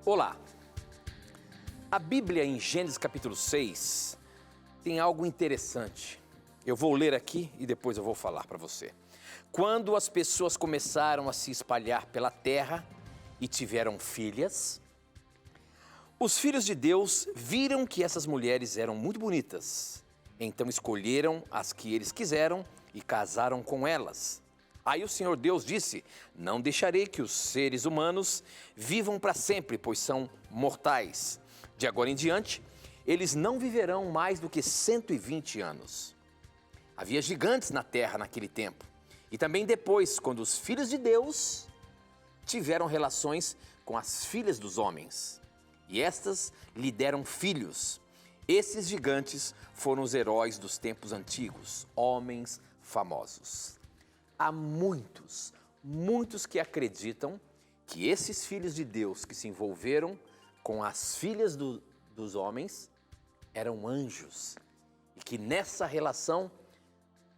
Olá! A Bíblia em Gênesis capítulo 6 tem algo interessante. Eu vou ler aqui e depois eu vou falar para você. Quando as pessoas começaram a se espalhar pela terra e tiveram filhas, os filhos de Deus viram que essas mulheres eram muito bonitas. Então escolheram as que eles quiseram e casaram com elas. Aí o Senhor Deus disse: não deixarei que os seres humanos vivam para sempre, pois são mortais. De agora em diante, eles não viverão mais do que 120 anos. Havia gigantes na terra naquele tempo. E também depois, quando os filhos de Deus tiveram relações com as filhas dos homens. E estas lhe deram filhos. Esses gigantes foram os heróis dos tempos antigos, homens famosos. Há muitos que acreditam que esses filhos de Deus que se envolveram com as filhas dos homens eram anjos e que nessa relação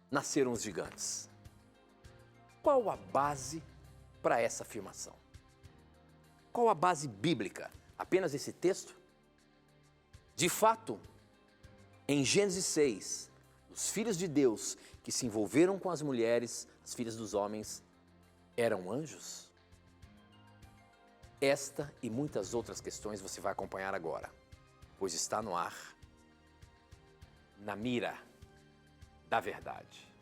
nasceram os gigantes. Qual a base para essa afirmação? Qual a base bíblica? Apenas esse texto? De fato, em Gênesis 6, os filhos de Deus que se envolveram com as mulheres, as filhas dos homens, eram anjos? Esta e muitas outras questões você vai acompanhar agora, pois está no ar, na mira da verdade.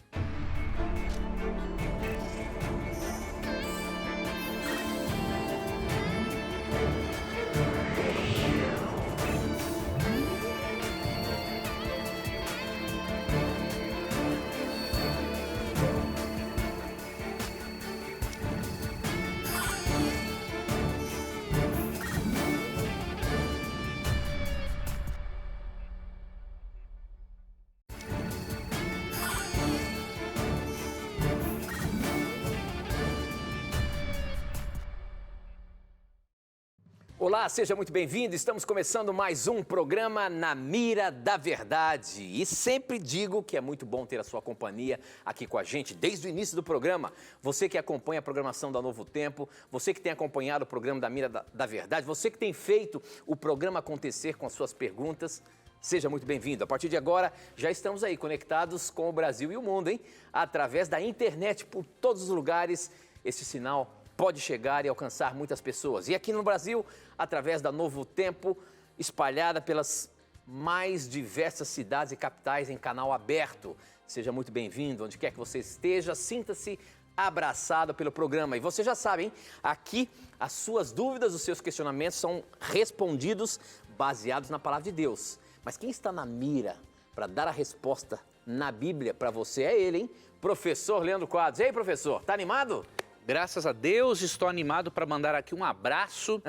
Olá, seja muito bem-vindo. Estamos começando mais um programa Na Mira da Verdade. E sempre digo que é muito bom ter a sua companhia aqui com a gente desde o início do programa. Você que acompanha a programação da Novo Tempo, você que tem acompanhado o programa da Mira da Verdade, você que tem feito o programa acontecer com as suas perguntas, seja muito bem-vindo. A partir de agora, já estamos aí conectados com o Brasil e o mundo, hein? Através da internet, por todos os lugares, esse sinal pode chegar e alcançar muitas pessoas. E aqui no Brasil, através da Novo Tempo, espalhada pelas mais diversas cidades e capitais em canal aberto. Seja muito bem-vindo, onde quer que você esteja, sinta-se abraçado pelo programa. E você já sabe, hein? Aqui as suas dúvidas, os seus questionamentos são respondidos baseados na palavra de Deus. Mas quem está na mira para dar a resposta na Bíblia para você é ele, hein? Professor Leandro Quadros. E aí, professor, tá animado? Graças a Deus, estou animado para mandar aqui um abraço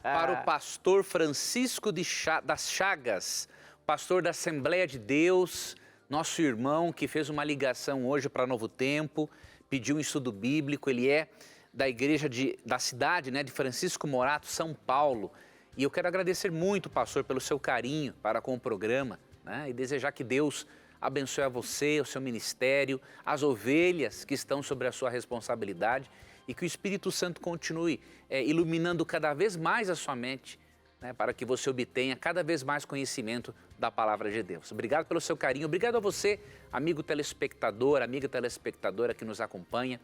para o pastor Francisco das Chagas, pastor da Assembleia de Deus, nosso irmão que fez uma ligação hoje para Novo Tempo, pediu um estudo bíblico. Ele é da igreja da cidade, né, de Francisco Morato, São Paulo. E eu quero agradecer muito, pastor, pelo seu carinho para com o programa, né, e desejar que Deus abençoe a você, o seu ministério, as ovelhas que estão sobre a sua responsabilidade e que o Espírito Santo continue iluminando cada vez mais a sua mente, né, para que você obtenha cada vez mais conhecimento da palavra de Deus. Obrigado pelo seu carinho, obrigado a você, amigo telespectador, amiga telespectadora que nos acompanha.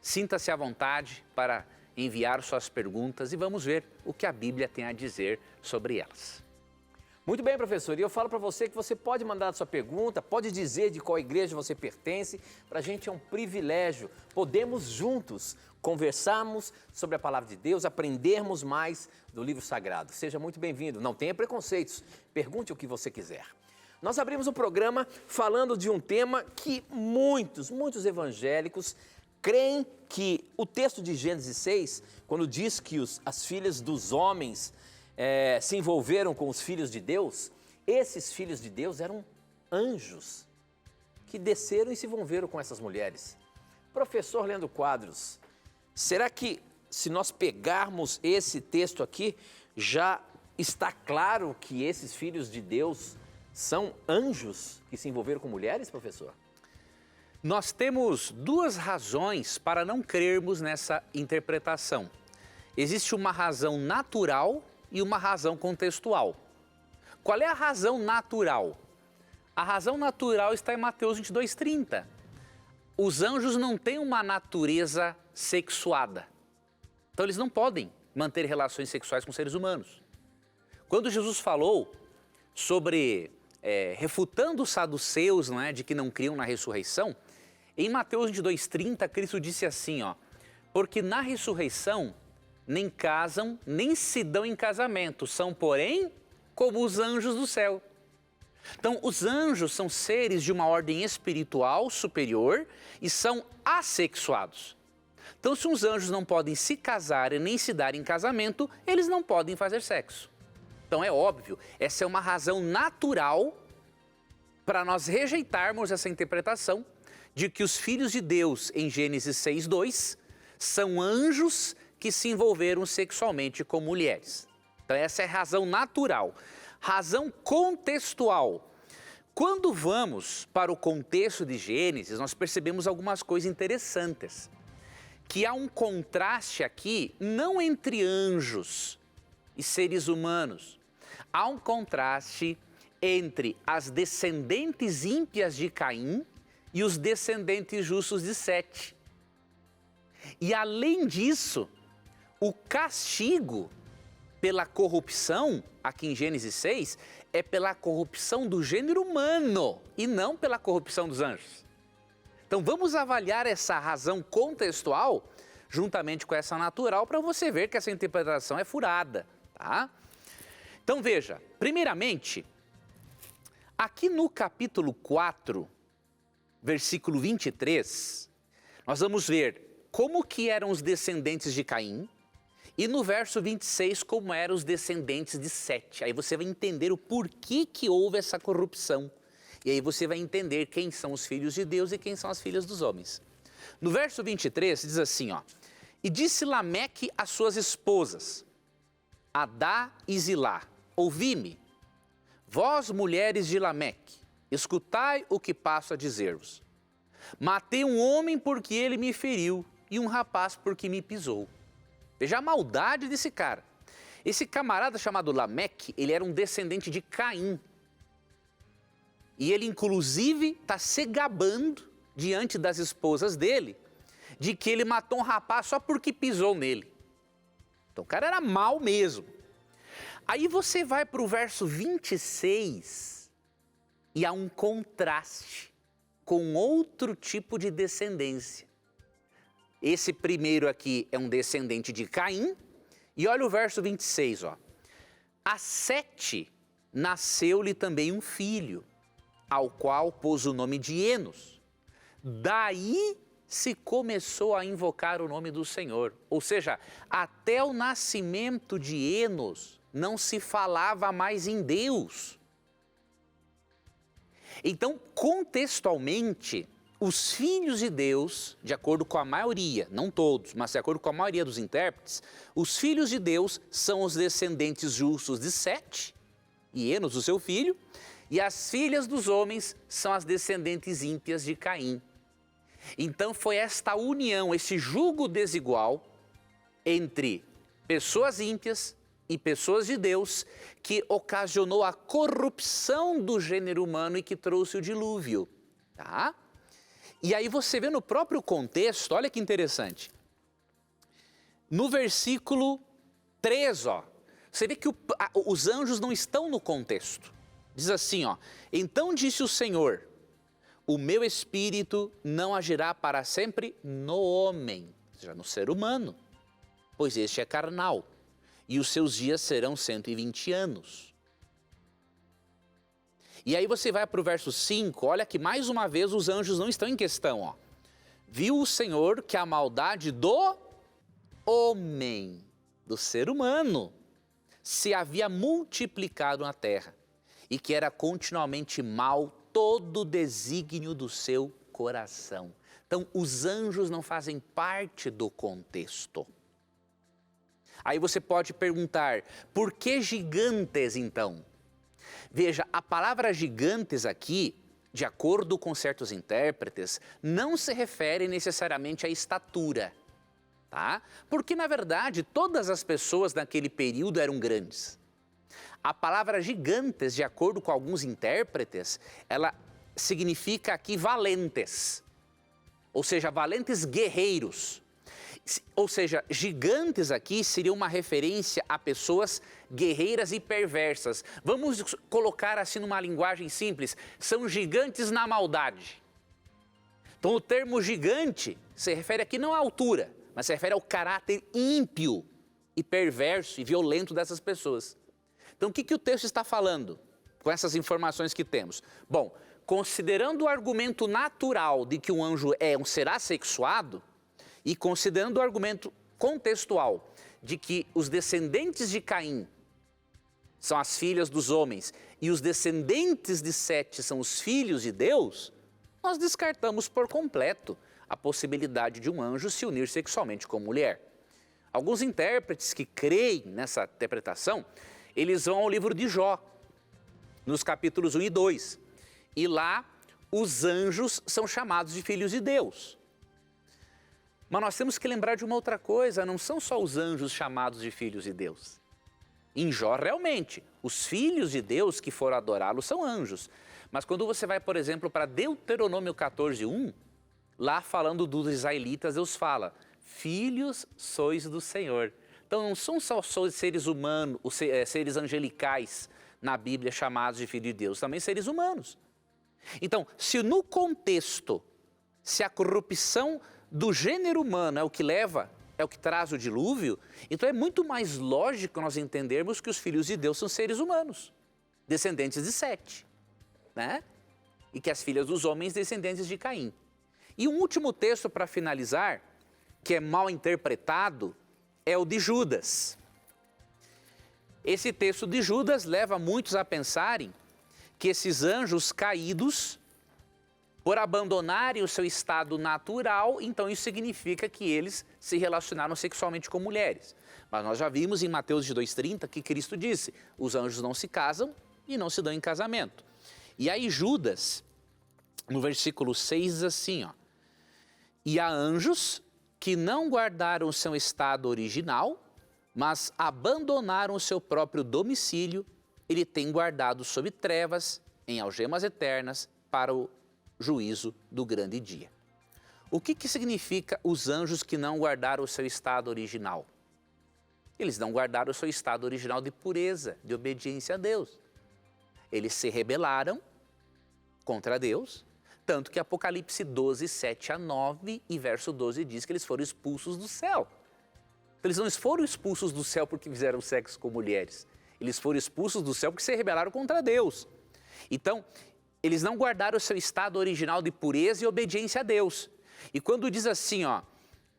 Sinta-se à vontade para enviar suas perguntas e vamos ver o que a Bíblia tem a dizer sobre elas. Muito bem, professor, e eu falo para você que você pode mandar a sua pergunta, pode dizer de qual igreja você pertence. Para a gente é um privilégio, podemos juntos conversarmos sobre a palavra de Deus, aprendermos mais do livro sagrado. Seja muito bem-vindo, não tenha preconceitos, pergunte o que você quiser. Nós abrimos o programa falando de um tema que muitos evangélicos creem que o texto de Gênesis 6, quando diz que as filhas dos homens se envolveram com os filhos de Deus, esses filhos de Deus eram anjos que desceram e se envolveram com essas mulheres. Professor Leandro Quadros, será que se nós pegarmos esse texto aqui, já está claro que esses filhos de Deus são anjos que se envolveram com mulheres, professor? Nós temos duas razões para não crermos nessa interpretação. Existe uma razão natural e uma razão contextual. Qual é a razão natural? A razão natural está em Mateus 22:30. Os anjos não têm uma natureza sexuada. Então eles não podem manter relações sexuais com seres humanos. Quando Jesus falou sobre, refutando os saduceus, não é, de que não criam na ressurreição, em Mateus 22:30, Cristo disse assim, ó, porque na ressurreição nem casam, nem se dão em casamento, são, porém, como os anjos do céu. Então, os anjos são seres de uma ordem espiritual superior e são assexuados. Então, se os anjos não podem se casar e nem se dar em casamento, eles não podem fazer sexo. Então, é óbvio, essa é uma razão natural para nós rejeitarmos essa interpretação de que os filhos de Deus, em Gênesis 6:2, são anjos que se envolveram sexualmente com mulheres. Então, essa é a razão natural. Razão contextual. Quando vamos para o contexto de Gênesis, nós percebemos algumas coisas interessantes. Que há um contraste aqui, não entre anjos e seres humanos. Há um contraste entre as descendentes ímpias de Caim e os descendentes justos de Sete. E além disso, o castigo pela corrupção, aqui em Gênesis 6, é pela corrupção do gênero humano e não pela corrupção dos anjos. Então vamos avaliar essa razão contextual juntamente com essa natural para você ver que essa interpretação é furada, tá? Então veja, primeiramente, aqui no capítulo 4, versículo 23, nós vamos ver como que eram os descendentes de Caim e no verso 26 como eram os descendentes de Sete. Aí você vai entender o porquê que houve essa corrupção. E aí você vai entender quem são os filhos de Deus e quem são as filhas dos homens. No verso 23 diz assim, ó, e disse Lameque às suas esposas, Adá e Zilá, ouvi-me, vós mulheres de Lameque, escutai o que passo a dizer-vos. Matei um homem porque ele me feriu e um rapaz porque me pisou. Veja a maldade desse cara. Esse camarada chamado Lameque, ele era um descendente de Caim. E ele, inclusive, está se gabando diante das esposas dele de que ele matou um rapaz só porque pisou nele. Então o cara era mau mesmo. Aí você vai para o verso 26 e há um contraste com outro tipo de descendência. Esse primeiro aqui é um descendente de Caim. E olha o verso 26, ó. A Sete nasceu-lhe também um filho, ao qual pôs o nome de Enos. Daí se começou a invocar o nome do Senhor. Ou seja, até o nascimento de Enos não se falava mais em Deus. Então, contextualmente, os filhos de Deus, de acordo com a maioria, não todos, mas de acordo com a maioria dos intérpretes, os filhos de Deus são os descendentes justos de Sete, e Enos, o seu filho, e as filhas dos homens são as descendentes ímpias de Caim. Então foi esta união, esse jugo desigual entre pessoas ímpias e pessoas de Deus que ocasionou a corrupção do gênero humano e que trouxe o dilúvio, tá? E aí você vê no próprio contexto, olha que interessante. No versículo 3, ó, você vê que os anjos não estão no contexto. Diz assim, ó, então disse o Senhor, o meu espírito não agirá para sempre no homem, ou seja, no ser humano, pois este é carnal, e os seus dias serão 120 anos. E aí você vai para o verso 5, olha que mais uma vez os anjos não estão em questão, ó. Viu o Senhor que a maldade do homem, do ser humano, se havia multiplicado na terra e que era continuamente mal todo o desígnio do seu coração. Então, os anjos não fazem parte do contexto. Aí você pode perguntar, por que gigantes então? Veja, a palavra gigantes aqui, de acordo com certos intérpretes, não se refere necessariamente à estatura. tá? Porque, na verdade, todas as pessoas naquele período eram grandes. A palavra gigantes, de acordo com alguns intérpretes, ela significa aqui valentes, ou seja, valentes guerreiros. Ou seja, gigantes aqui seria uma referência a pessoas guerreiras e perversas. Vamos colocar assim numa linguagem simples, são gigantes na maldade. Então o termo gigante se refere aqui não à altura, mas se refere ao caráter ímpio e perverso e violento dessas pessoas. Então o que o texto está falando com essas informações que temos? Bom, considerando o argumento natural de que um anjo é um ser assexuado, e considerando o argumento contextual de que os descendentes de Caim são as filhas dos homens e os descendentes de Sete são os filhos de Deus, nós descartamos por completo a possibilidade de um anjo se unir sexualmente com mulher. Alguns intérpretes que creem nessa interpretação, eles vão ao livro de Jó, nos capítulos 1 e 2, e lá os anjos são chamados de filhos de Deus. Mas nós temos que lembrar de uma outra coisa, não são só os anjos chamados de filhos de Deus. Em Jó, realmente, os filhos de Deus que foram adorá-lo são anjos. Mas quando você vai, por exemplo, para Deuteronômio 14:1, lá falando dos israelitas, Deus fala, filhos sois do Senhor. Então não são só seres humanos, seres angelicais na Bíblia chamados de filhos de Deus, também seres humanos. Então, se no contexto, se a corrupção do gênero humano é o que leva, é o que traz o dilúvio, então é muito mais lógico nós entendermos que os filhos de Deus são seres humanos, descendentes de Sete, né? E que as filhas dos homens, descendentes de Caim. E um último texto para finalizar, que é mal interpretado, é o de Judas. Esse texto de Judas leva muitos a pensarem que esses anjos caídos, por abandonarem o seu estado natural, então isso significa que eles se relacionaram sexualmente com mulheres. Mas nós já vimos em Mateus 2,30 que Cristo disse, os anjos não se casam e não se dão em casamento. E aí Judas, no versículo 6, diz assim, ó, e há anjos que não guardaram o seu estado original, mas abandonaram o seu próprio domicílio, ele tem guardado sob trevas, em algemas eternas, para o juízo do grande dia. O que significa os anjos que não guardaram o seu estado original? Eles não guardaram o seu estado original de pureza, de obediência a Deus. Eles se rebelaram contra Deus, tanto que Apocalipse 12, 7 a 9 e verso 12 diz que eles foram expulsos do céu. Então, eles não foram expulsos do céu porque fizeram sexo com mulheres. Eles foram expulsos do céu porque se rebelaram contra Deus. Então, eles não guardaram o seu estado original de pureza e obediência a Deus. E quando diz assim, ó,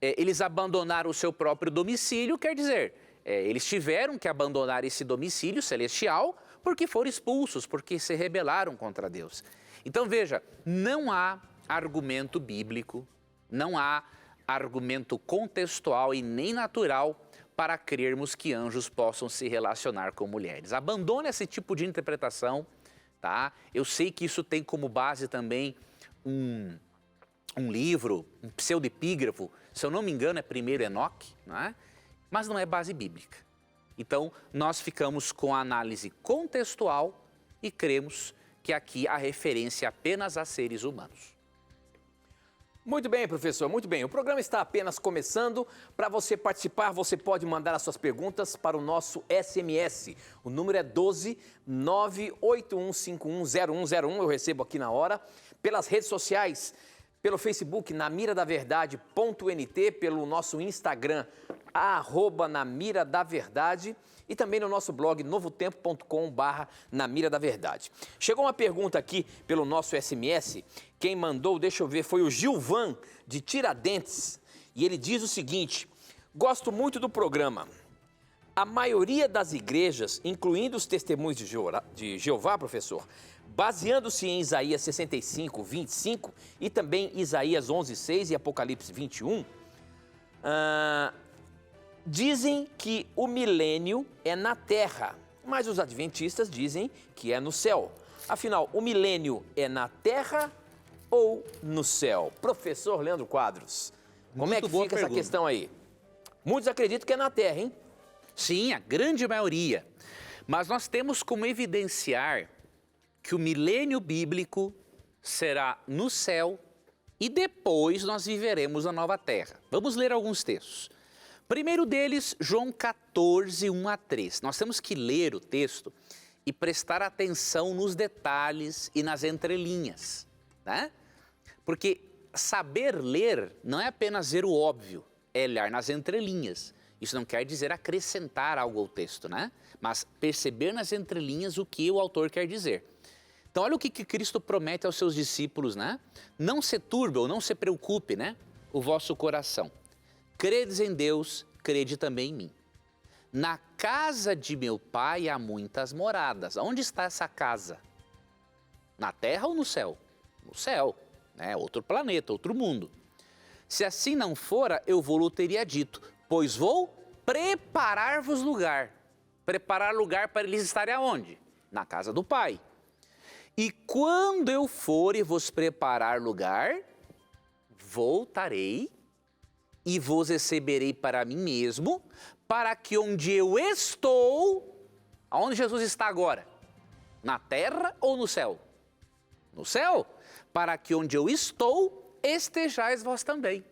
eles abandonaram o seu próprio domicílio, quer dizer, eles tiveram que abandonar esse domicílio celestial porque foram expulsos, porque se rebelaram contra Deus. Então veja, não há argumento bíblico, não há argumento contextual e nem natural para crermos que anjos possam se relacionar com mulheres. Abandone esse tipo de interpretação. Tá? Eu sei que isso tem como base também um livro, um pseudepígrafo, se eu não me engano é primeiro Enoque, não é? Mas não é base bíblica. Então, nós ficamos com a análise contextual e cremos que aqui a referência é apenas a seres humanos. Muito bem, professor, muito bem. O programa está apenas começando. Para você participar, você pode mandar as suas perguntas para o nosso SMS. O número é 12 981510101. Eu recebo aqui na hora. Pelas redes sociais, pelo Facebook, namiradaverdade.nt, pelo nosso Instagram, @namiradaverdade, e também no nosso blog novotempo.com/namiradaverdade. Chegou uma pergunta aqui pelo nosso SMS. Quem mandou, deixa eu ver, foi o Gilvan, de Tiradentes. E ele diz o seguinte: gosto muito do programa. A maioria das igrejas, incluindo os testemunhos de Jeová, professor, baseando-se em Isaías 65, 25 e também Isaías 11, 6 e Apocalipse 21, dizem que o milênio é na terra, mas os adventistas dizem que é no céu. Afinal, o milênio é na terra ou no céu? Professor Leandro Quadros, como é que fica essa questão aí? Muitos acreditam que é na terra, hein? Sim, a grande maioria. Mas nós temos como evidenciar que o milênio bíblico será no céu e depois nós viveremos na nova terra. Vamos ler alguns textos. Primeiro deles, João 14, 1 a 3. Nós temos que ler o texto e prestar atenção nos detalhes e nas entrelinhas, né? Porque saber ler não é apenas ver o óbvio, é olhar nas entrelinhas. Isso não quer dizer acrescentar algo ao texto, né? Mas perceber nas entrelinhas o que o autor quer dizer. Então, olha o que Cristo promete aos seus discípulos, né? Não se turbe ou não se preocupe, né? O vosso coração. Credes em Deus, crede também em mim. Na casa de meu pai há muitas moradas. Onde está essa casa? Na terra ou no céu? No céu, né? Outro planeta, outro mundo. Se assim não fora, eu vou-lhe teria dito, pois vou preparar-vos lugar. Preparar lugar para eles estarem aonde? Na casa do Pai. E quando eu for e vos preparar lugar, voltarei e vos receberei para mim mesmo, para que onde eu estou, aonde Jesus está agora? Na terra ou no céu? No céu, para que onde eu estou, estejais vós também.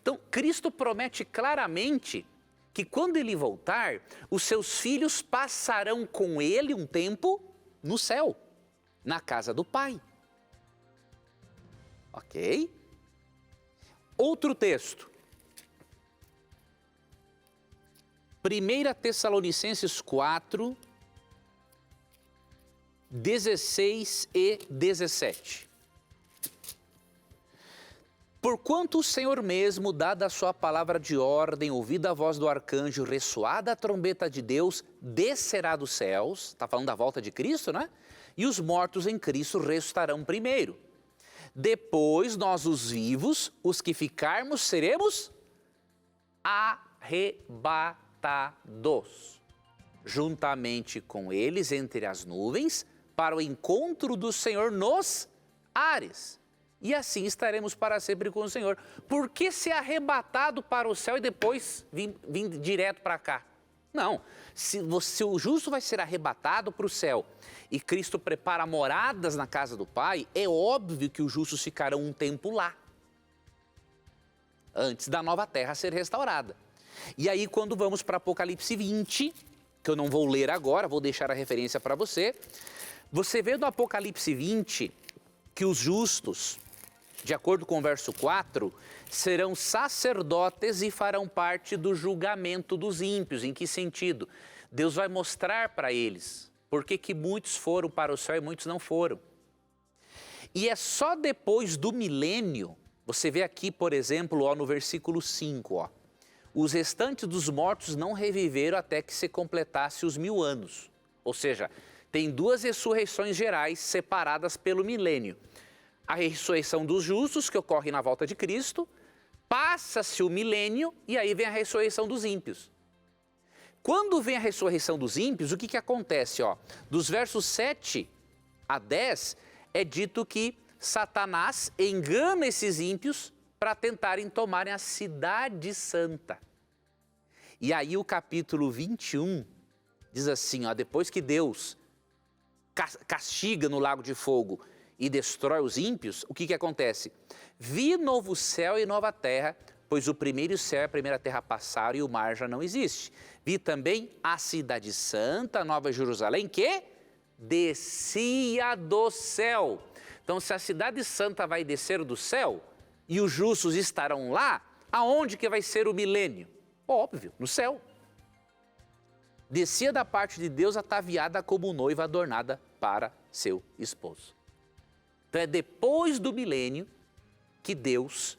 Então, Cristo promete claramente que quando ele voltar, os seus filhos passarão com ele um tempo no céu, na casa do Pai. Ok? Outro texto. 1 Tessalonicenses 4, 16 e 17. Porquanto o Senhor mesmo, dada a sua palavra de ordem, ouvida a voz do arcanjo, ressoada a trombeta de Deus, descerá dos céus, está falando da volta de Cristo, né? E os mortos em Cristo ressuscitarão primeiro. Depois nós os vivos, os que ficarmos, seremos arrebatados, juntamente com eles entre as nuvens, para o encontro do Senhor nos ares. E assim estaremos para sempre com o Senhor. Por que ser arrebatado para o céu e depois vir direto para cá? Não, se o justo vai ser arrebatado para o céu e Cristo prepara moradas na casa do Pai, é óbvio que os justos ficarão um tempo lá, antes da nova terra ser restaurada. E aí quando vamos para Apocalipse 20, que eu não vou ler agora, vou deixar a referência para você, você vê no Apocalipse 20 que os justos, de acordo com o verso 4, serão sacerdotes e farão parte do julgamento dos ímpios. Em que sentido? Deus vai mostrar para eles por que muitos foram para o céu e muitos não foram. E é só depois do milênio, você vê aqui, por exemplo, ó, no versículo 5, ó, os restantes dos mortos não reviveram até que se completasse os 1000 anos. Ou seja, tem duas ressurreições gerais separadas pelo milênio. A ressurreição dos justos, que ocorre na volta de Cristo, passa-se o milênio e aí vem a ressurreição dos ímpios. Quando vem a ressurreição dos ímpios, o que acontece? Ó? Dos versos 7 a 10, é dito que Satanás engana esses ímpios para tentarem tomarem a cidade santa. E aí o capítulo 21 diz assim, ó, depois que Deus castiga no lago de fogo e destrói os ímpios, o que acontece? Vi novo céu e nova terra, pois o primeiro céu e a primeira terra passaram e o mar já não existe. Vi também a cidade santa, a nova Jerusalém, que descia do céu. Então, se a cidade santa vai descer do céu e os justos estarão lá, aonde que vai ser o milênio? Óbvio, no céu. Descia da parte de Deus ataviada como noiva adornada para seu esposo. Então é depois do milênio que Deus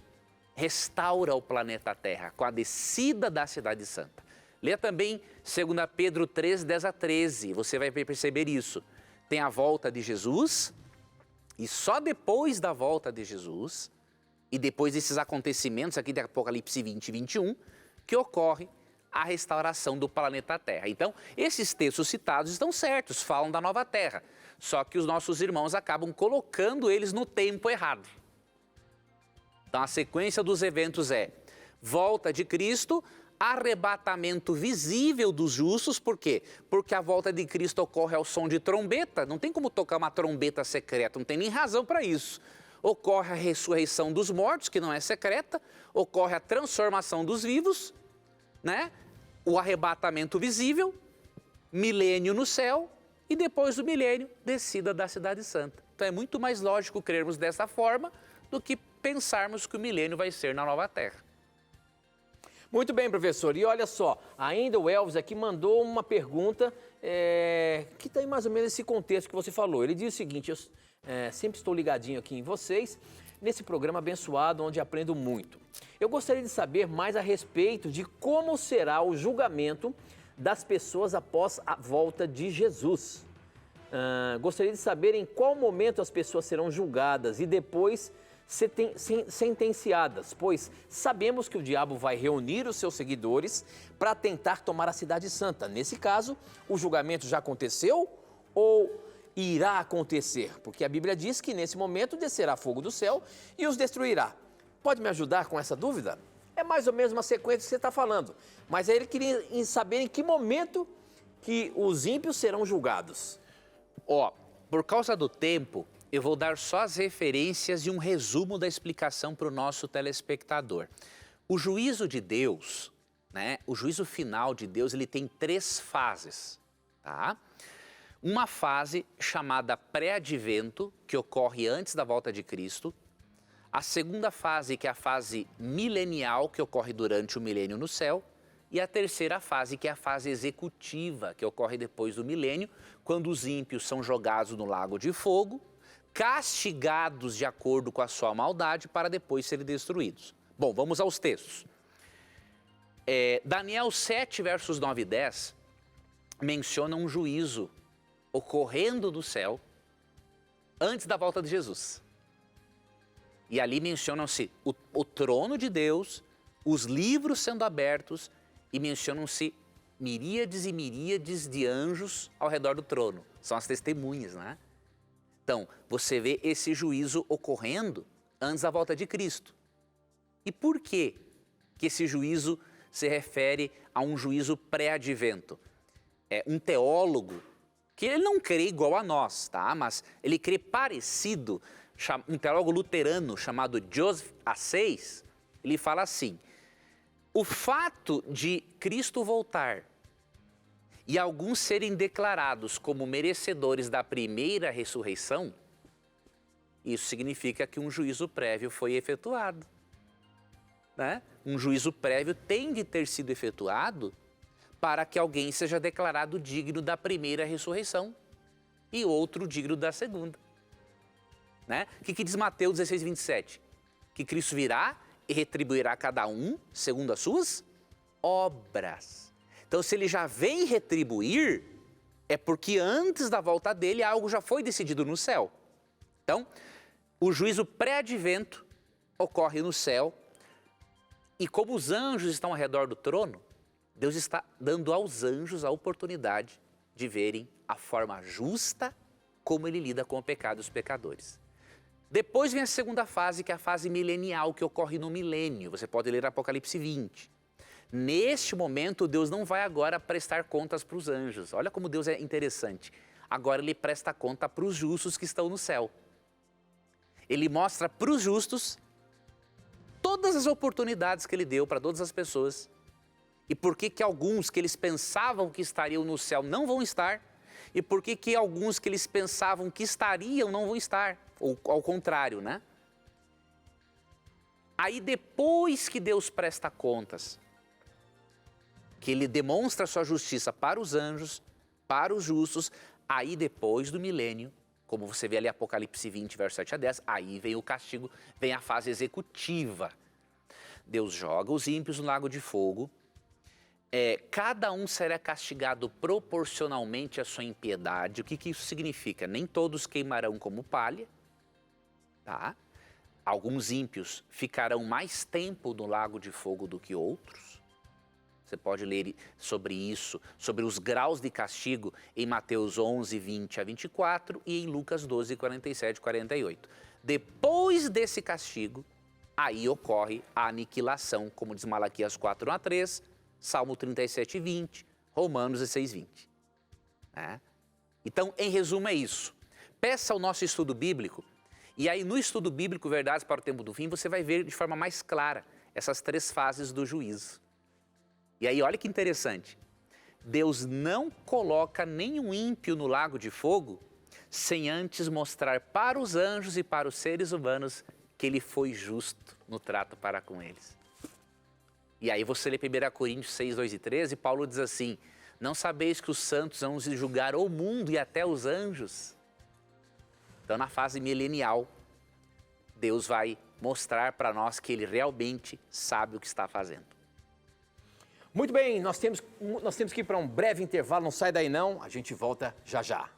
restaura o planeta Terra com a descida da cidade santa. Leia também 2 Pedro 3, 10 a 13, você vai perceber isso. Tem a volta de Jesus e só depois da volta de Jesus e depois desses acontecimentos aqui de Apocalipse 20 e 21 que ocorre a restauração do planeta Terra. Então, esses textos citados estão certos, falam da nova Terra. Só que os nossos irmãos acabam colocando eles no tempo errado. Então, a sequência dos eventos é volta de Cristo, arrebatamento visível dos justos, por quê? Porque a volta de Cristo ocorre ao som de trombeta, não tem como tocar uma trombeta secreta, não tem nem razão para isso. Ocorre a ressurreição dos mortos, que não é secreta, ocorre a transformação dos vivos, né? O arrebatamento visível, milênio no céu e depois do milênio, descida da Cidade Santa. Então é muito mais lógico crermos dessa forma do que pensarmos que o milênio vai ser na Nova Terra. Muito bem, professor. E olha só, ainda o Elvis aqui mandou uma pergunta que tem mais ou menos esse contexto que você falou. Ele diz o seguinte: eu sempre estou ligadinho aqui em vocês, nesse programa abençoado onde aprendo muito. Eu gostaria de saber mais a respeito de como será o julgamento das pessoas após a volta de Jesus. Gostaria de saber em qual momento as pessoas serão julgadas e depois sentenciadas, pois sabemos que o diabo vai reunir os seus seguidores para tentar tomar a Cidade Santa. Nesse caso, o julgamento já aconteceu ou irá acontecer? Porque a Bíblia diz que nesse momento descerá fogo do céu e os destruirá. Pode me ajudar com essa dúvida? É mais ou menos uma sequência que você está falando, mas aí ele queria saber em que momento que os ímpios serão julgados. Por causa do tempo, eu vou dar só as referências e um resumo da explicação para o nosso telespectador. O juízo de Deus, né? O juízo final de Deus, ele tem 3 fases, tá? Uma fase chamada pré-advento, que ocorre antes da volta de Cristo. A segunda fase, que é a fase milenial, que ocorre durante o milênio no céu. E a terceira fase, que é a fase executiva, que ocorre depois do milênio, quando os ímpios são jogados no lago de fogo, castigados de acordo com a sua maldade para depois serem destruídos. Bom, vamos aos textos. Daniel 7, versos 9 e 10, menciona um juízo ocorrendo do céu antes da volta de Jesus. E ali mencionam-se o trono de Deus, os livros sendo abertos e mencionam-se miríades e miríades de anjos ao redor do trono. São as testemunhas, né? Então, você vê esse juízo ocorrendo antes da volta de Cristo. E por que esse juízo se refere a um juízo pré-advento? Um teólogo, que ele não crê igual a nós, tá? Mas ele crê parecido, um teólogo luterano chamado Joseph Assis, ele fala assim: o fato de Cristo voltar e alguns serem declarados como merecedores da primeira ressurreição, isso significa que um juízo prévio foi efetuado, né? Um juízo prévio tem de ter sido efetuado para que alguém seja declarado digno da primeira ressurreição e outro digno da segunda, né? O que diz Mateus 16, 27? Que Cristo virá e retribuirá cada um segundo as suas obras. Então, se ele já vem retribuir, é porque antes da volta dele algo já foi decidido no céu. Então, o juízo pré-advento ocorre no céu e como os anjos estão ao redor do trono, Deus está dando aos anjos a oportunidade de verem a forma justa como ele lida com o pecado dos pecadores. Depois vem a segunda fase, que é a fase milenial, que ocorre no milênio. Você pode ler Apocalipse 20. Neste momento, Deus não vai agora prestar contas para os anjos. Olha como Deus é interessante. Agora ele presta conta para os justos que estão no céu. Ele mostra para os justos todas as oportunidades que ele deu para todas as pessoas. E por que alguns que eles pensavam que estariam no céu não vão estar. E por que alguns que eles pensavam que estariam não vão estar. Ou ao contrário, né? Aí depois que Deus presta contas, que ele demonstra sua justiça para os anjos, para os justos, aí depois do milênio, como você vê ali Apocalipse 20, verso 7 a 10, aí vem o castigo, vem a fase executiva. Deus joga os ímpios no lago de fogo, cada um será castigado proporcionalmente à sua impiedade. O que isso significa? Nem todos queimarão como palha, tá? Alguns ímpios ficarão mais tempo no lago de fogo do que outros. Você pode ler sobre isso, sobre os graus de castigo em Mateus 11, 20 a 24 e em Lucas 12, 47 e 48. Depois desse castigo, aí ocorre a aniquilação, como diz Malaquias 4, 1 a 3, Salmo 37, 20, Romanos 16, 20. Né? Então, em resumo, é isso. Peça o nosso estudo bíblico, e aí no estudo bíblico Verdades para o Tempo do Fim, você vai ver de forma mais clara essas 3 fases do juízo. E aí, olha que interessante. Deus não coloca nenhum ímpio no lago de fogo sem antes mostrar para os anjos e para os seres humanos que ele foi justo no trato para com eles. E aí você lê 1 Coríntios 6, 2 e 13, Paulo diz assim, não sabeis que os santos vão se julgar o mundo e até os anjos? Então, na fase milenial, Deus vai mostrar para nós que ele realmente sabe o que está fazendo. Muito bem, nós temos que ir para um breve intervalo, não sai daí não, a gente volta já já.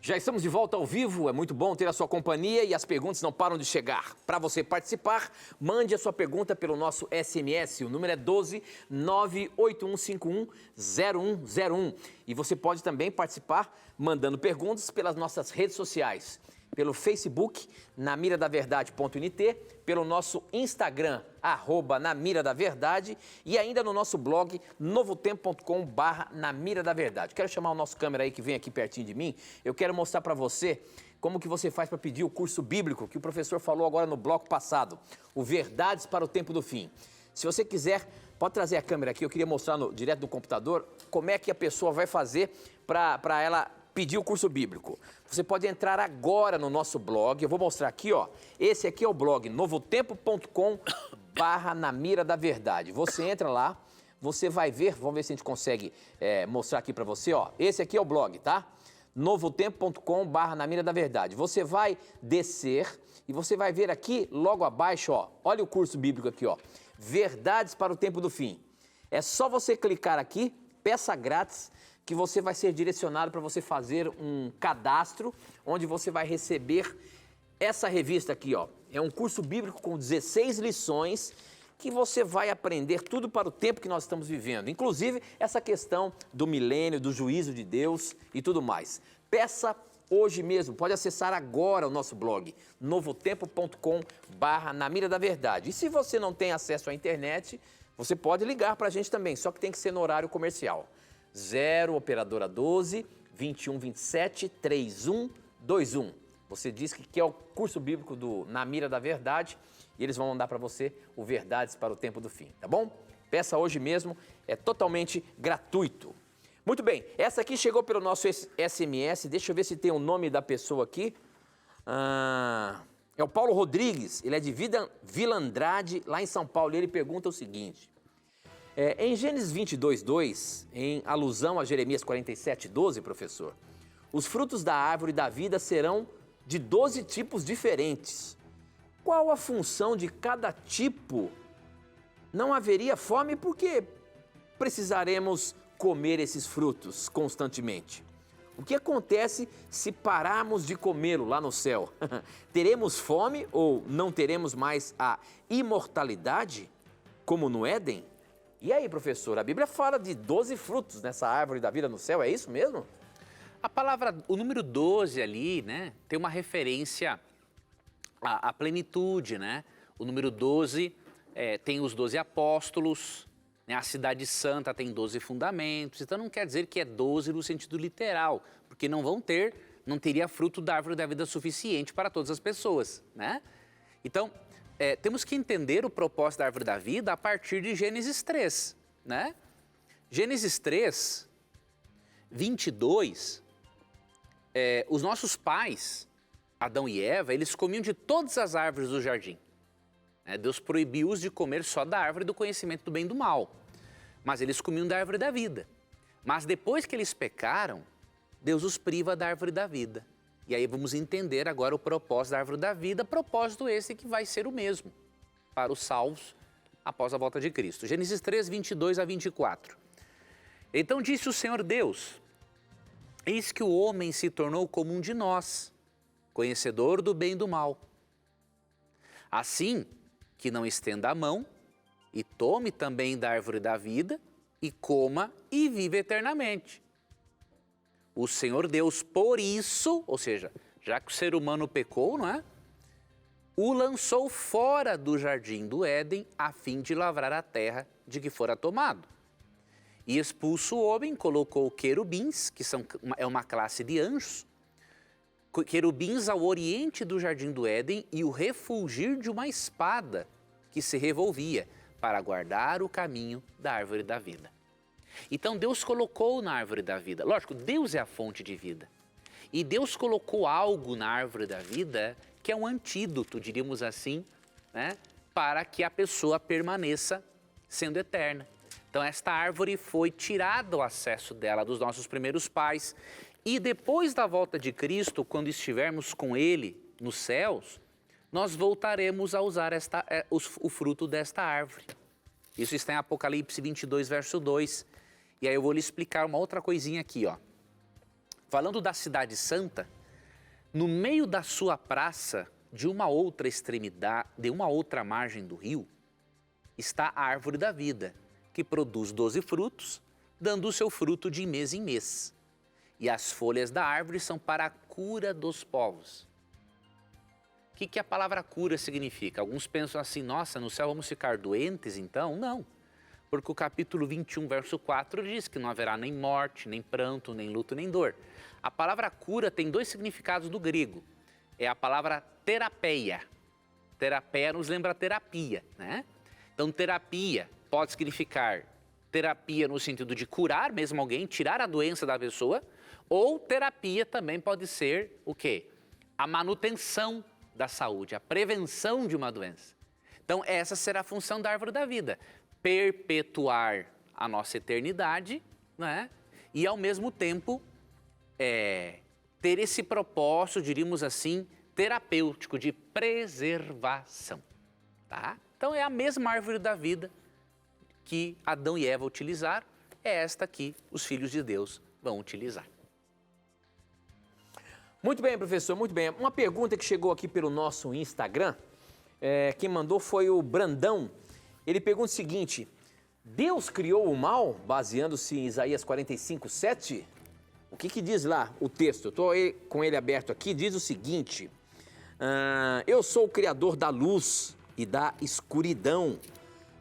Já estamos de volta ao vivo, é muito bom ter a sua companhia e as perguntas não param de chegar. Para você participar, mande a sua pergunta pelo nosso SMS, o número é 12 98151 0101. E você pode também participar mandando perguntas pelas nossas redes sociais, pelo Facebook, namiradaverdade.nt, pelo nosso Instagram, @namiradaverdade e ainda no nosso blog, novotempo.com/namiradaverdade. Quero chamar o nosso câmera aí que vem aqui pertinho de mim, eu quero mostrar para você como que você faz para pedir o curso bíblico que o professor falou agora no bloco passado, o Verdades para o Tempo do Fim. Se você quiser, pode trazer a câmera aqui, eu queria mostrar direto do computador como é que a pessoa vai fazer para ela pedir o curso bíblico. Você pode entrar agora no nosso blog, eu vou mostrar aqui, ó. Esse aqui é o blog novotempo.com/namiradaverdade. Você entra lá, você vai ver, vamos ver se a gente consegue mostrar aqui para você, ó. Esse aqui é o blog, tá? novotempo.com/namiradaverdade. Você vai descer e você vai ver aqui logo abaixo, ó. Olha o curso bíblico aqui, ó. Verdades para o Tempo do Fim. É só você clicar aqui, peça grátis, que você vai ser direcionado para você fazer um cadastro, onde você vai receber essa revista aqui, ó. É um curso bíblico com 16 lições que você vai aprender tudo para o tempo que nós estamos vivendo. Inclusive, essa questão do milênio, do juízo de Deus e tudo mais. Peça hoje mesmo, pode acessar agora o nosso blog, novotempo.com/namiradaverdade. E se você não tem acesso à internet, você pode ligar para a gente também, só que tem que ser no horário comercial. 0 operadora 12 21 27 3121. Você diz que quer o curso bíblico do Na Mira da Verdade e eles vão mandar para você o Verdades para o Tempo do Fim, tá bom? Peça hoje mesmo, é totalmente gratuito. Muito bem, essa aqui chegou pelo nosso SMS, deixa eu ver se tem o nome da pessoa aqui. É o Paulo Rodrigues, ele é de Vila Andrade, lá em São Paulo, e ele pergunta o seguinte. Em Gênesis 22:2, em alusão a Jeremias 47:12, professor, os frutos da árvore da vida serão de 12 tipos diferentes. Qual a função de cada tipo? Não haveria fome porque precisaremos comer esses frutos constantemente. O que acontece se pararmos de comê-lo lá no céu? Teremos fome ou não teremos mais a imortalidade, como no Éden? E aí, professor, a Bíblia fala de 12 frutos nessa árvore da vida no céu, é isso mesmo? A palavra, o número 12 ali, né, tem uma referência à plenitude, né? O número 12 tem os 12 apóstolos, né? A cidade santa tem 12 fundamentos, então não quer dizer que é 12 no sentido literal, porque não teria fruto da árvore da vida suficiente para todas as pessoas, né? Então, temos que entender o propósito da árvore da vida a partir de Gênesis 3, né? Gênesis 3, 22, os nossos pais, Adão e Eva, eles comiam de todas as árvores do jardim. Deus proibiu-os de comer só da árvore do conhecimento do bem e do mal, mas eles comiam da árvore da vida. Mas depois que eles pecaram, Deus os priva da árvore da vida. E aí vamos entender agora o propósito da árvore da vida, propósito esse que vai ser o mesmo para os salvos após a volta de Cristo. Gênesis 3, 22 a 24. Então disse o Senhor Deus, eis que o homem se tornou como um de nós, conhecedor do bem e do mal. Assim que não estenda a mão e tome também da árvore da vida e coma e viva eternamente. O Senhor Deus, por isso, ou seja, já que o ser humano pecou, não é? O lançou fora do jardim do Éden a fim de lavrar a terra de que fora tomado. E expulso o homem, colocou querubins, que é uma classe de anjos, querubins ao oriente do jardim do Éden e o refulgir de uma espada que se revolvia para guardar o caminho da árvore da vida. Então Deus colocou na árvore da vida, lógico, Deus é a fonte de vida. E Deus colocou algo na árvore da vida que é um antídoto, diríamos assim, né, para que a pessoa permaneça sendo eterna. Então esta árvore foi tirada o acesso dela dos nossos primeiros pais. E depois da volta de Cristo, quando estivermos com Ele nos céus, nós voltaremos a usar o fruto desta árvore. Isso está em Apocalipse 22, verso 2. E aí eu vou lhe explicar uma outra coisinha aqui, ó. Falando da cidade santa, no meio da sua praça, de uma outra extremidade, de uma outra margem do rio, está a árvore da vida, que produz 12 frutos, dando o seu fruto de mês em mês. E as folhas da árvore são para a cura dos povos. O que a palavra cura significa? Alguns pensam assim, nossa, no céu vamos ficar doentes então? Não, porque o capítulo 21, verso 4 diz que não haverá nem morte, nem pranto, nem luto, nem dor. A palavra cura tem dois significados do grego. É a palavra terapeia. Terapeia nos lembra terapia, né? Então terapia pode significar terapia no sentido de curar mesmo alguém, tirar a doença da pessoa, ou terapia também pode ser o quê? A manutenção da saúde, a prevenção de uma doença. Então essa será a função da árvore da vida, perpetuar a nossa eternidade, né? E ao mesmo tempo ter esse propósito, diríamos assim, terapêutico, de preservação, tá? Então é a mesma árvore da vida que Adão e Eva utilizaram, é esta que os filhos de Deus vão utilizar. Muito bem, professor, muito bem. Uma pergunta que chegou aqui pelo nosso Instagram, quem mandou foi o Brandão. Ele pergunta o seguinte, Deus criou o mal baseando-se em Isaías 45, 7? O que diz lá o texto? Eu estou com ele aberto aqui, diz o seguinte, eu sou o criador da luz e da escuridão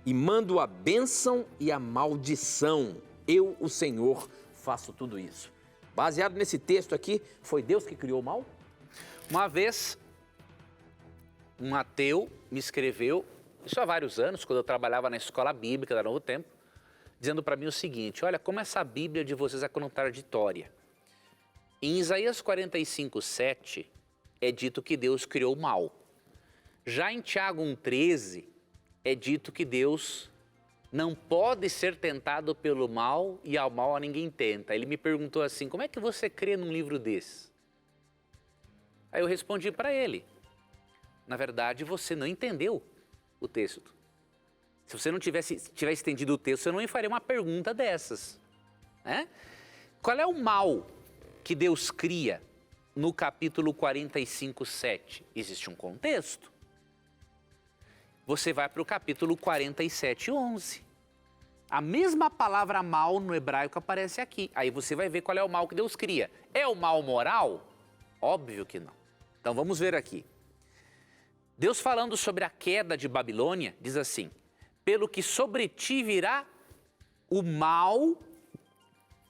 e mando a bênção e a maldição. Eu, o Senhor, faço tudo isso. Baseado nesse texto aqui, foi Deus que criou o mal? Uma vez, um ateu me escreveu, isso há vários anos, quando eu trabalhava na escola bíblica da Novo Tempo, dizendo para mim o seguinte, olha, como essa Bíblia de vocês é contraditória. Em Isaías 45, 7, é dito que Deus criou o mal. Já em Tiago 1,13, é dito que Deus não pode ser tentado pelo mal e ao mal a ninguém tenta. Ele me perguntou assim, como é que você crê num livro desse? Aí eu respondi para ele, na verdade você não entendeu o texto. Se você não tivesse entendido o texto, você não faria uma pergunta dessas, né? Qual é o mal que Deus cria no capítulo 45, 7? Existe um contexto. Você vai para o capítulo 47, 11. A mesma palavra mal no hebraico aparece aqui. Aí você vai ver qual é o mal que Deus cria. É o mal moral? Óbvio que não. Então vamos ver aqui. Deus falando sobre a queda de Babilônia, diz assim, pelo que sobre ti virá o mal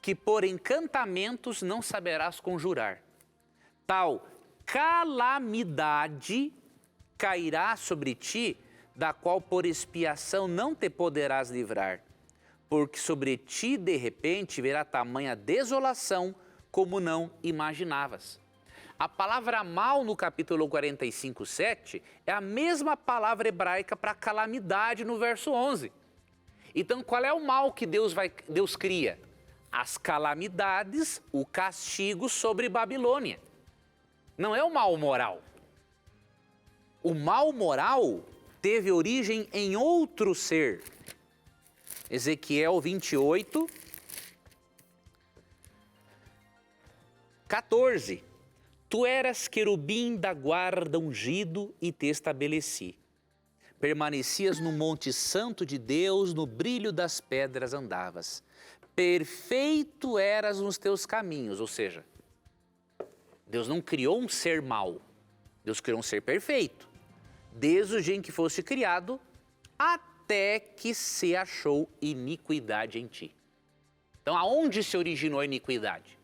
que por encantamentos não saberás conjurar. Tal calamidade cairá sobre ti, da qual por expiação não te poderás livrar, porque sobre ti de repente virá tamanha desolação como não imaginavas. A palavra mal no capítulo 45, 7 é a mesma palavra hebraica para calamidade no verso 11. Então qual é o mal que Deus cria? As calamidades, o castigo sobre Babilônia. Não é o mal moral. O mal moral teve origem em outro ser. Ezequiel 28, 14. Tu eras querubim da guarda ungido e te estabeleci. permanecias no monte santo de Deus, no brilho das pedras andavas. Perfeito eras nos teus caminhos, ou seja, Deus não criou um ser mau, Deus criou um ser perfeito, desde o dia em que foste criado, até que se achou iniquidade em ti. Então, aonde se originou a iniquidade?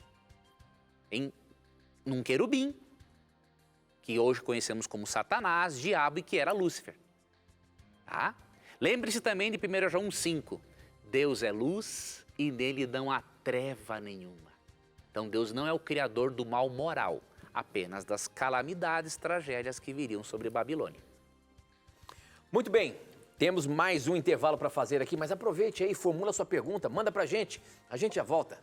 Num querubim, que hoje conhecemos como Satanás, diabo e que era Lúcifer. Tá? Lembre-se também de 1 João 5. Deus é luz e nele não há treva nenhuma. Então Deus não é o criador do mal moral, apenas das calamidades, tragédias que viriam sobre Babilônia. Muito bem, temos mais um intervalo para fazer aqui, mas aproveite aí, formula sua pergunta, manda pra gente, a gente já volta.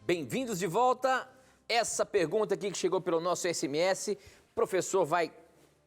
Bem-vindos de volta. Essa pergunta aqui que chegou pelo nosso SMS, professor vai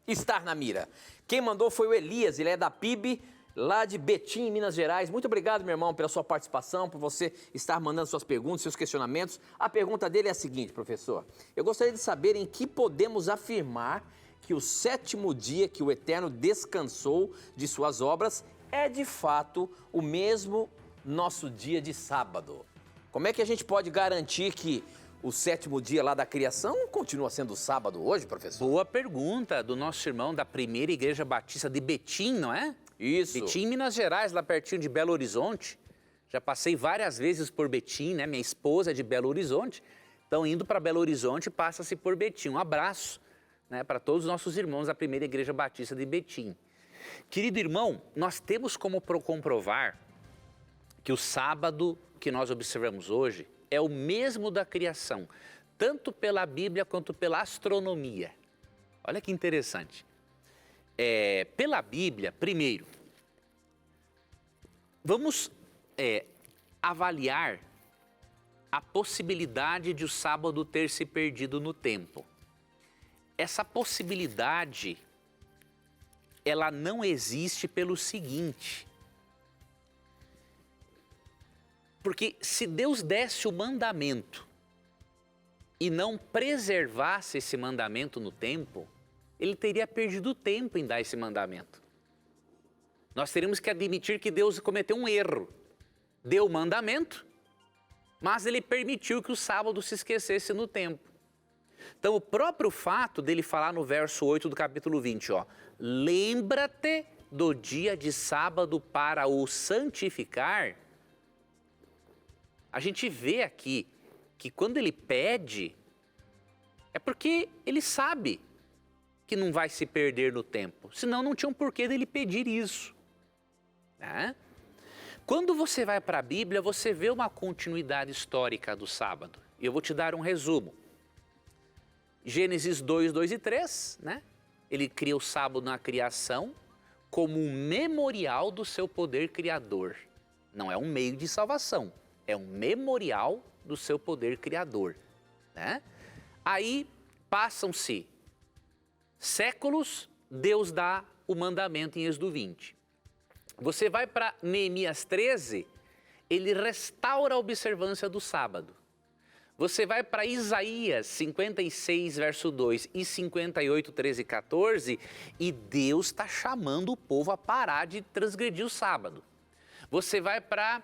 estar na mira. Quem mandou foi o Elias, ele é da PIB, lá de Betim, Minas Gerais. Muito obrigado, meu irmão, pela sua participação, por você estar mandando suas perguntas, seus questionamentos. A pergunta dele é a seguinte, professor. Eu gostaria de saber em que podemos afirmar que o sétimo dia que o Eterno descansou de suas obras é de fato o mesmo nosso dia de sábado. Como é que a gente pode garantir que o sétimo dia lá da criação continua sendo sábado hoje, professor? Boa pergunta do nosso irmão da Primeira Igreja Batista de Betim, não é? Isso. Betim, Minas Gerais, lá pertinho de Belo Horizonte. Já passei várias vezes por Betim, né? Minha esposa é de Belo Horizonte. Então, indo para Belo Horizonte, passa-se por Betim. Um abraço, né, para todos os nossos irmãos da Primeira Igreja Batista de Betim. Querido irmão, nós temos como comprovar que o sábado que nós observamos hoje é o mesmo da criação, tanto pela Bíblia quanto pela astronomia. Olha que interessante. Pela Bíblia, primeiro, vamos avaliar a possibilidade de o sábado ter se perdido no tempo. Essa possibilidade, ela não existe pelo seguinte: porque se Deus desse o mandamento e não preservasse esse mandamento no tempo, ele teria perdido tempo em dar esse mandamento. Nós teríamos que admitir que Deus cometeu um erro. Deu o mandamento, mas ele permitiu que o sábado se esquecesse no tempo. Então, o próprio fato dele falar no verso 8 do capítulo 20, ó, lembra-te do dia de sábado para o santificar. A gente vê aqui que quando ele pede, é porque ele sabe que não vai se perder no tempo. Senão não tinha um porquê dele pedir isso. Né? Quando você vai para a Bíblia, você vê uma continuidade histórica do sábado. E eu vou te dar um resumo. Gênesis 2, 2 e 3, né? Ele cria o sábado na criação como um memorial do seu poder criador. Não é um meio de salvação. É um memorial do seu poder criador, né? Aí passam-se séculos, Deus dá o mandamento em Êxodo 20. Você vai para Neemias 13, ele restaura a observância do sábado. Você vai para Isaías 56, verso 2 e 58, 13 e 14, e Deus está chamando o povo a parar de transgredir o sábado. Você vai para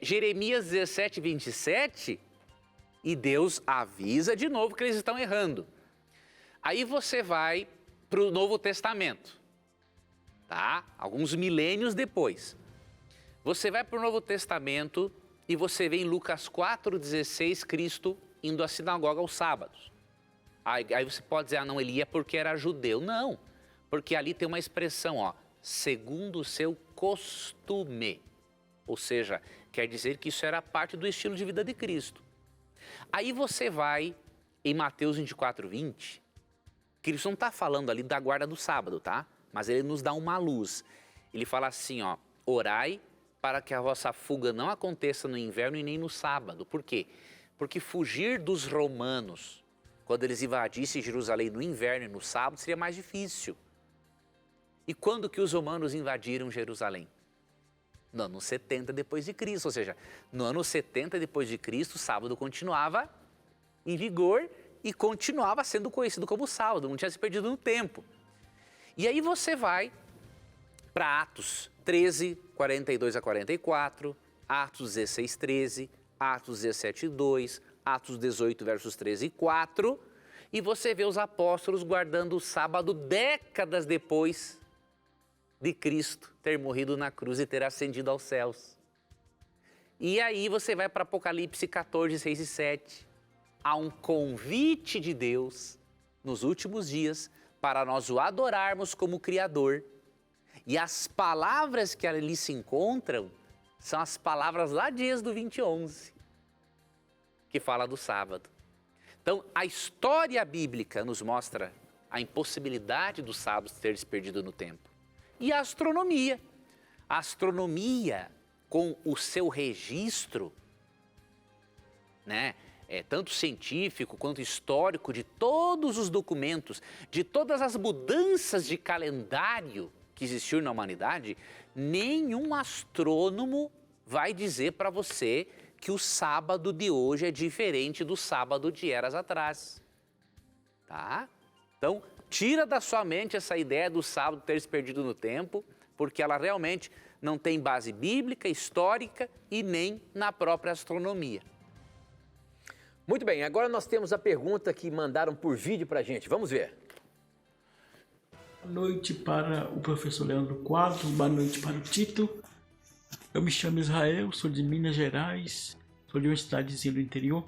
Jeremias 17, 27, e Deus avisa de novo que eles estão errando. Aí você vai para o Novo Testamento, tá? Alguns milênios depois. Você vai para o Novo Testamento e você vê em Lucas 4,16 Cristo indo à sinagoga aos sábados. Aí você pode dizer, não, ele ia porque era judeu. Não, porque ali tem uma expressão, ó, segundo o seu costume. Ou seja, quer dizer que isso era parte do estilo de vida de Cristo. Aí você vai em Mateus 24, 20, Cristo não está falando ali da guarda do sábado, tá? Mas ele nos dá uma luz. Ele fala assim, ó, orai para que a vossa fuga não aconteça no inverno e nem no sábado. Por quê? Porque fugir dos romanos quando eles invadissem Jerusalém no inverno e no sábado, seria mais difícil. E quando que os romanos invadiram Jerusalém? No ano 70 depois de Cristo, ou seja, no ano 70 depois de Cristo, o sábado continuava em vigor e continuava sendo conhecido como sábado, não tinha se perdido no tempo. E aí você vai para Atos 13, 42 a 44, Atos 16, 13, Atos 17, 2, Atos 18, versos 13 e 4, e você vê os apóstolos guardando o sábado décadas depois de Cristo ter morrido na cruz e ter ascendido aos céus. E aí você vai para Apocalipse 14, 6 e 7. Há um convite de Deus nos últimos dias para nós o adorarmos como Criador. E as palavras que ali se encontram são as palavras lá de Êxodo 20, 11, que fala do sábado. Então, a história bíblica nos mostra a impossibilidade do sábado ter se perdido no tempo. E a astronomia. A astronomia, com o seu registro, né, tanto científico quanto histórico, de todos os documentos, de todas as mudanças de calendário que existiu na humanidade, nenhum astrônomo vai dizer para você que o sábado de hoje é diferente do sábado de eras atrás. Tá? Então, tira da sua mente essa ideia do sábado ter se perdido no tempo, porque ela realmente não tem base bíblica, histórica e nem na própria astronomia. Muito bem, agora nós temos a pergunta que mandaram por vídeo para a gente. Vamos ver. Boa noite para o professor Leandro Quadro, boa noite para o Tito. Eu me chamo Israel, sou de Minas Gerais, sou de uma cidadezinha do interior.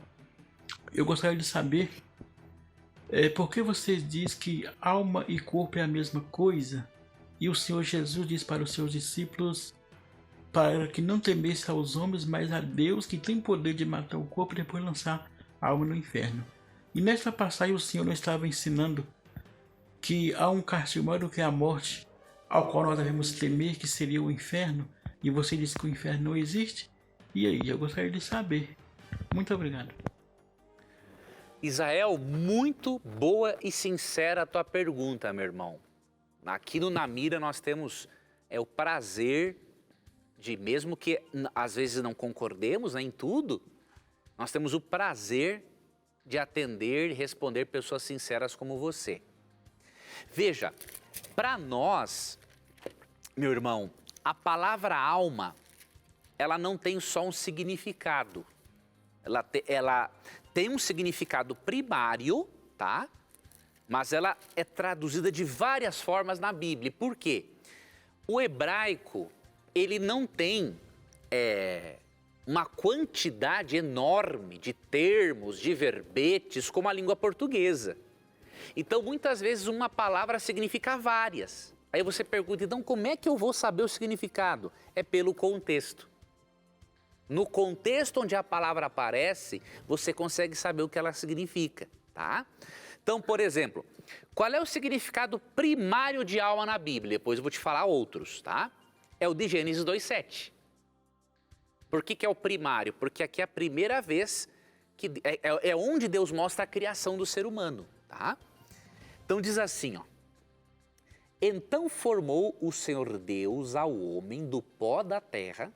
Eu gostaria de saber por que vocês dizem que alma e corpo é a mesma coisa e o Senhor Jesus diz para os seus discípulos para que não temessem aos homens, mas a Deus que tem poder de matar o corpo e depois lançar a alma no inferno. E nesta passagem o Senhor não estava ensinando que há um castigo maior do que a morte, ao qual nós devemos temer, que seria o inferno, e você disse que o inferno não existe? E aí, eu gostaria de saber. Muito obrigado. Israel, muito boa e sincera a tua pergunta, meu irmão. Aqui no Namira nós temos o prazer de, mesmo que às vezes não concordemos, né, em tudo, nós temos o prazer de atender e responder pessoas sinceras como você. Veja, para nós, meu irmão, a palavra alma, ela não tem só um significado. Ela tem um significado primário, tá? Mas ela é traduzida de várias formas na Bíblia. Por quê? O hebraico, ele não tem uma quantidade enorme de termos, de verbetes, como a língua portuguesa. Então, muitas vezes, uma palavra significa várias. Aí você pergunta, então, como é que eu vou saber o significado? É pelo contexto. No contexto onde a palavra aparece, você consegue saber o que ela significa, tá? Então, por exemplo, qual é o significado primário de alma na Bíblia? Depois eu vou te falar outros, tá? É o de Gênesis 2:7. Por que é o primário? Porque aqui é a primeira vez que é onde Deus mostra a criação do ser humano, tá? Então diz assim, ó. Então formou o Senhor Deus ao homem do pó da terra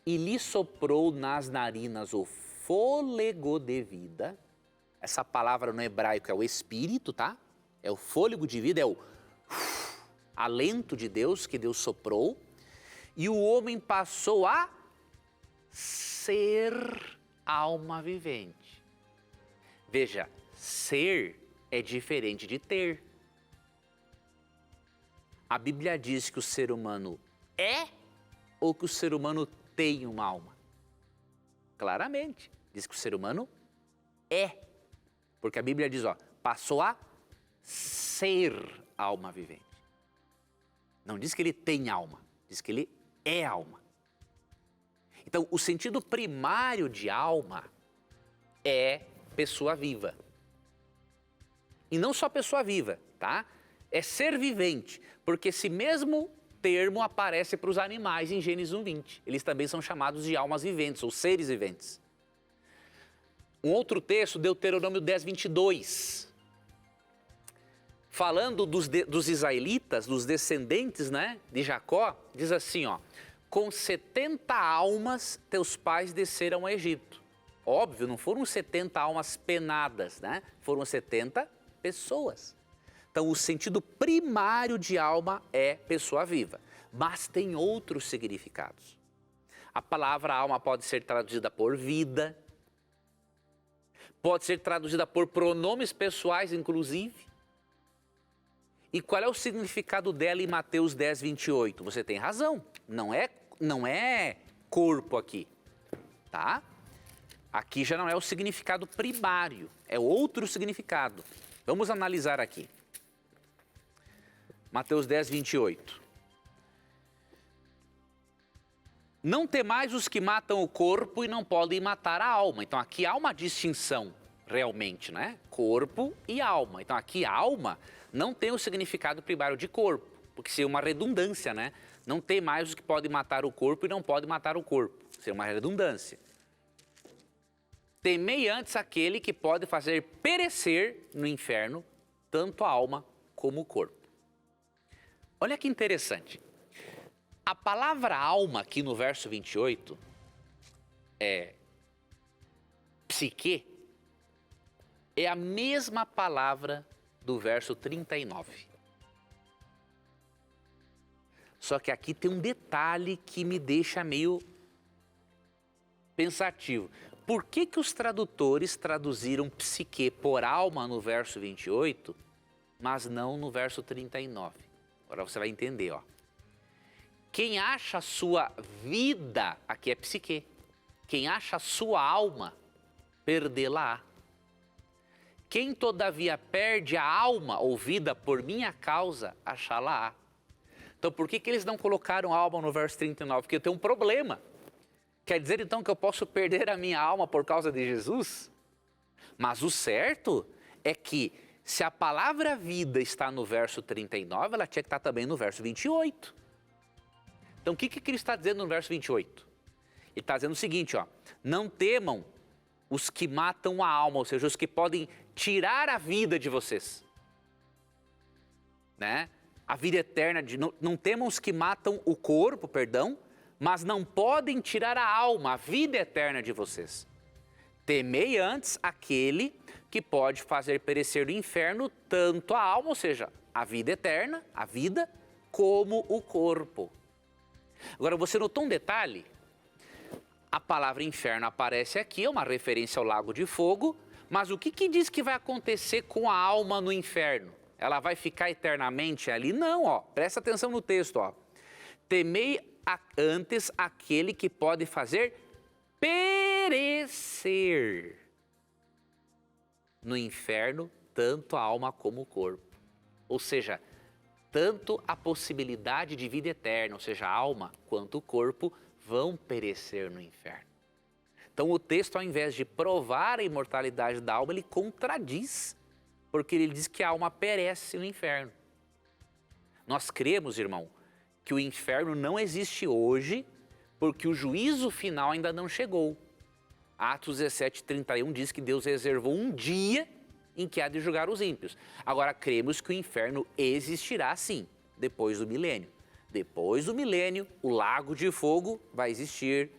e lhe soprou nas narinas o fôlego de vida. Essa palavra no hebraico é o espírito, tá? É o fôlego de vida, é o alento de Deus que Deus soprou. E o homem passou a ser alma vivente. Veja, ser é diferente de ter. A Bíblia diz que o ser humano é ou que o ser humano tem uma alma? Claramente, diz que o ser humano é. Porque a Bíblia diz, ó, passou a ser alma vivente. Não diz que ele tem alma, diz que ele é alma. Então, o sentido primário de alma é pessoa viva. E não só pessoa viva, tá? É ser vivente, porque esse mesmo termo aparece para os animais em Gênesis 1:20. Eles também são chamados de almas viventes ou seres viventes. Um outro texto, Deuteronômio 10, 22. Falando dos israelitas, dos descendentes, né, de Jacó, diz assim, ó. Com 70 almas teus pais desceram ao Egito. Óbvio, não foram 70 almas penadas, né? Foram 70 pessoas. Então, o sentido primário de alma é pessoa viva, mas tem outros significados. A palavra alma pode ser traduzida por vida, pode ser traduzida por pronomes pessoais, inclusive. E qual é o significado dela em Mateus 10, 28? Você tem razão, não é corpo aqui, tá? Aqui já não é o significado primário, é outro significado. Vamos analisar aqui. Mateus 10, 28. Não temais os que matam o corpo e não podem matar a alma. Então aqui há uma distinção realmente, né? Corpo e alma. Então aqui alma não tem o significado primário de corpo, porque seria uma redundância, né? Não tem mais os que podem matar o corpo e não podem matar o corpo. Seria uma redundância. Temei antes aquele que pode fazer perecer no inferno tanto a alma como o corpo. Olha que interessante. A palavra alma aqui no verso 28 é psique, é a mesma palavra do verso 39. Só que aqui tem um detalhe que me deixa meio pensativo. Por que os tradutores traduziram psique por alma no verso 28, mas não no verso 39? Agora você vai entender, ó. Quem acha a sua vida, aqui é psique. Quem acha a sua alma, perdê-la-á. Quem todavia perde a alma ou vida por minha causa, achá-la-á. Então por que eles não colocaram alma no verso 39? Porque tem um problema. Quer dizer então que eu posso perder a minha alma por causa de Jesus? Mas o certo é que se a palavra vida está no verso 39, ela tinha que estar também no verso 28. Então o que Cristo está dizendo no verso 28? Ele está dizendo o seguinte, ó. Não temam os que matam a alma, ou seja, os que podem tirar a vida de vocês. Né? A vida eterna, não temam os que matam o corpo, perdão, mas não podem tirar a alma, a vida eterna de vocês. Temei antes aquele que pode fazer perecer no inferno tanto a alma, ou seja, a vida eterna, a vida, como o corpo. Agora, você notou um detalhe? A palavra inferno aparece aqui, é uma referência ao lago de fogo, mas o que diz que vai acontecer com a alma no inferno? Ela vai ficar eternamente ali? Não, ó, presta atenção no texto, ó. Temei antes aquele que pode fazer perecer no inferno tanto a alma como o corpo. Ou seja, tanto a possibilidade de vida eterna, ou seja, a alma quanto o corpo, vão perecer no inferno. Então o texto, ao invés de provar a imortalidade da alma, ele contradiz, porque ele diz que a alma perece no inferno. Nós cremos, irmão, que o inferno não existe hoje, porque o juízo final ainda não chegou. Atos 17, 31 diz que Deus reservou um dia em que há de julgar os ímpios. Agora, cremos que o inferno existirá sim, depois do milênio. Depois do milênio, o lago de fogo vai existir,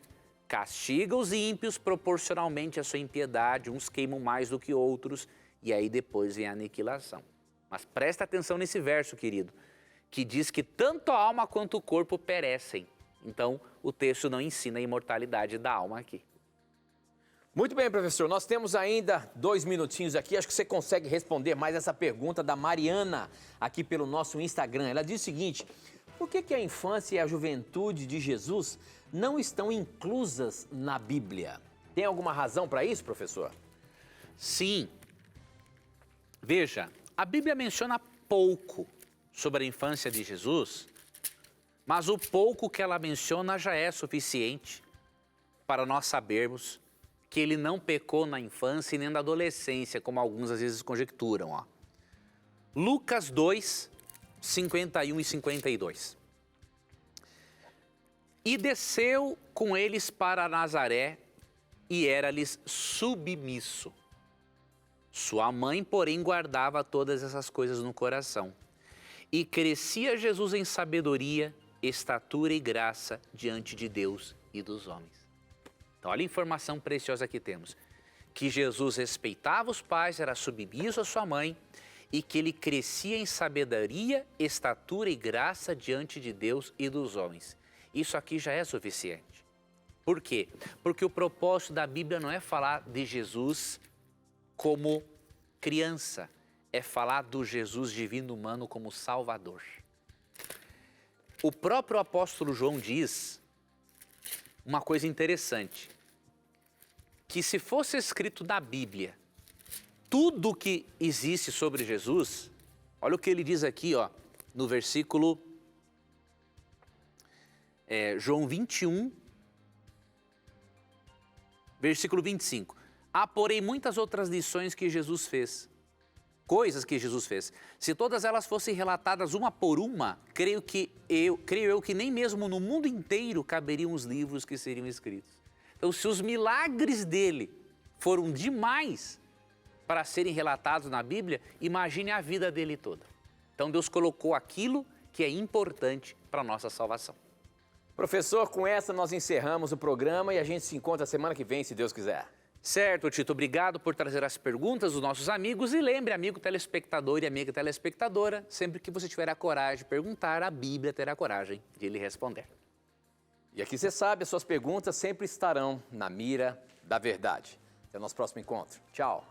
castiga os ímpios proporcionalmente à sua impiedade, uns queimam mais do que outros, e aí depois vem a aniquilação. Mas presta atenção nesse verso, querido, que diz que tanto a alma quanto o corpo perecem. Então, o texto não ensina a imortalidade da alma aqui. Muito bem, professor. Nós temos ainda 2 minutinhos aqui. Acho que você consegue responder mais essa pergunta da Mariana aqui pelo nosso Instagram. Ela diz o seguinte: por que a infância e a juventude de Jesus não estão inclusas na Bíblia? Tem alguma razão para isso, professor? Sim. Veja, a Bíblia menciona pouco sobre a infância de Jesus, mas o pouco que ela menciona já é suficiente para nós sabermos que ele não pecou na infância e nem na adolescência, como alguns às vezes conjecturam. Ó. Lucas 2, 51 e 52. E desceu com eles para Nazaré, e era-lhes submisso. Sua mãe, porém, guardava todas essas coisas no coração. E crescia Jesus em sabedoria, estatura e graça diante de Deus e dos homens. Então, olha a informação preciosa que temos. Que Jesus respeitava os pais, era submisso à sua mãe, e que ele crescia em sabedoria, estatura e graça diante de Deus e dos homens. Isso aqui já é suficiente. Por quê? Porque o propósito da Bíblia não é falar de Jesus como criança, é falar do Jesus divino humano como Salvador. O próprio apóstolo João diz uma coisa interessante, que se fosse escrito na Bíblia tudo que existe sobre Jesus, olha o que ele diz aqui, ó, no versículo João 21, versículo 25. Há, porém, muitas outras lições que Jesus fez, coisas que Jesus fez. Se todas elas fossem relatadas uma por uma, creio eu que nem mesmo no mundo inteiro caberiam os livros que seriam escritos. Então, se os milagres dele foram demais para serem relatados na Bíblia, imagine a vida dele toda. Então, Deus colocou aquilo que é importante para a nossa salvação. Professor, com essa nós encerramos o programa e a gente se encontra semana que vem, se Deus quiser. Certo, Tito, obrigado por trazer as perguntas dos nossos amigos e lembre, amigo telespectador e amiga telespectadora, sempre que você tiver a coragem de perguntar, a Bíblia terá a coragem de lhe responder. E aqui você sabe, as suas perguntas sempre estarão na mira da verdade. Até o nosso próximo encontro. Tchau.